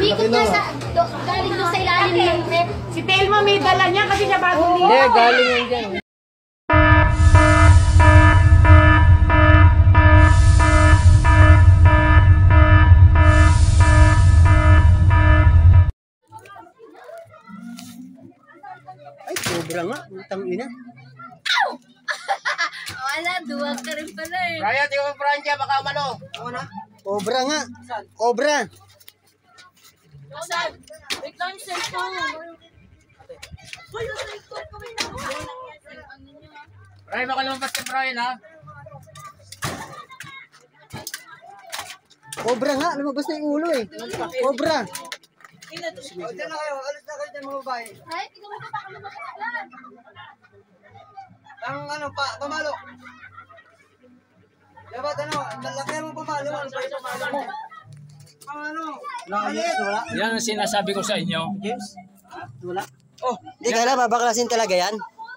Ikot na sa, galing doon sa ilalim ng rep. Si Telma may dala niya kasi siya bagong ligo. Hindi, galing yan dyan. Ay, sobra nga. Utang ina. Wala, duwag ka rin pala eh. Ryan, tingnan mo Francia, baka malo. Ako na? Cobra nga. Cobra. Saan? Wait lang, cellphone. Uy, yung cellphone ko may nakuha. Ryan, baka lumabas ka Brian, ha? Cobra nga. Lumabas na yung ulo eh. Cobra. Diyan na kayo. Alis na kayo dyan mga babae. Ay, tingnan mo pa kami makakaslan. Ang ano, pamalo. Dapat ano, malaki mo pamalo. Ano ba yung pamalo mo? Pamalo. Wala. Yan ang sinasabi ko sa inyo. James? Wala. Oh, di kala babaklasin talaga yan?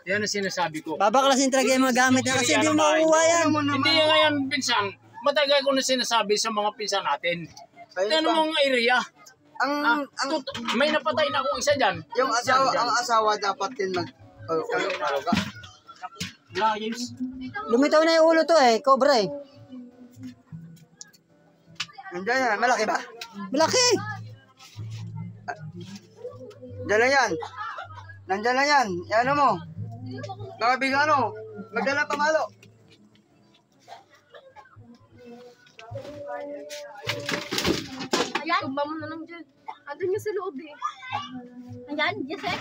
Yan ang sinasabi ko. Babaklasin talaga yung mga gamit na kasi hindi mo makuha yan. Hindi yan ngayon, pinsan. Matagal ko na sinasabi sa mga pinsan natin. Ano mong area? May napatay na akong isa dyan. Yung asawa, ang asawa dapat din mag-alaga. Wala, James. Lumitaw na yung ulo to eh, cobra eh. Nandiyan yan, malaki ba? Malaki! Nandiyan na yan. Nandiyan na yan. Yan mo. Baka bigla ano, magdala pamalo. Ayan. Tumba mo na lang dyan. Andun niya sa loob eh. Ayan, Jessek.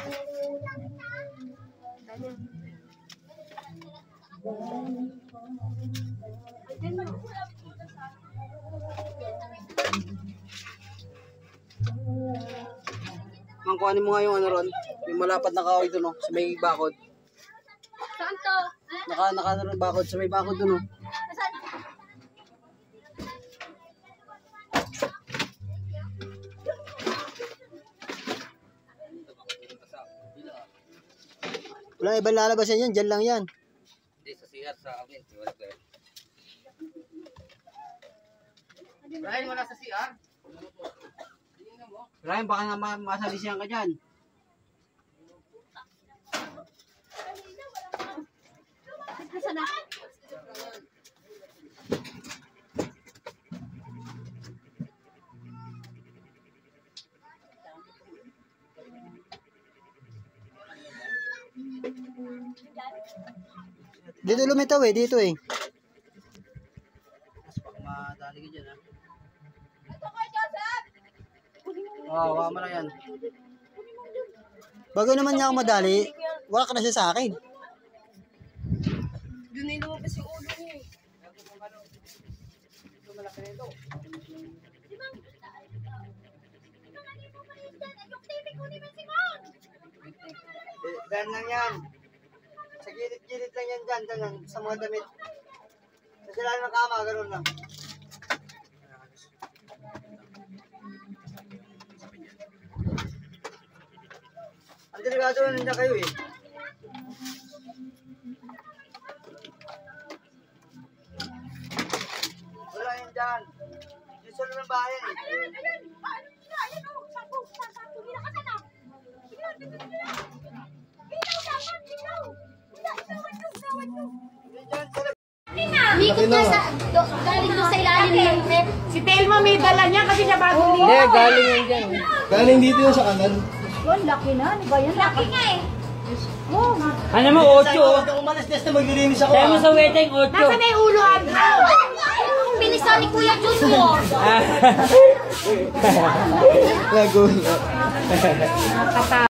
Mangkuhanin mo nga yung ano ron, yung malapad na kahoy doon, no, sa may bakod. Saan to? Naka bakod, sa may bakod doon, no. Saan? Wala ibang lalabas yan, dyan lang yan. Hindi, sa CR sa amin. Ryan, wala sa CR. Ryan, baka nga masalisiyan ka dyan. Saan na? Dito lumitaw eh, dito eh. Madali ka dyan, ha? Oo, wala mo na yan. Bago naman niya ako madali, wala ka na siya sa akin. Doon na lumabas yung ulo niya. Ito malaki na ito. Dyan lang yan. Sa gilid-gilid lang yan dyan, sa mga damit. Sa sila ng kama, gano'n lang. Ang delikado na nandiyan kayo eh. Wala yan dyan. Yung salo ng bahay eh. Ikot na sa, galing doon sa ilalim ng rep. Si Telma may dala niya kasi siya bagong ligo. Hindi, galing yan dyan. Galing dito yung sa kanan. Yun, laki na. Ano ba yan? Laki nga eh. Oh, Ano mo, 8? Huwag kang umalis, na maglilinis ako. Kaya mo sa wedding, 8. nasa na yung ulo, Andrew? Bilisan ni Kuya Junior. Lago.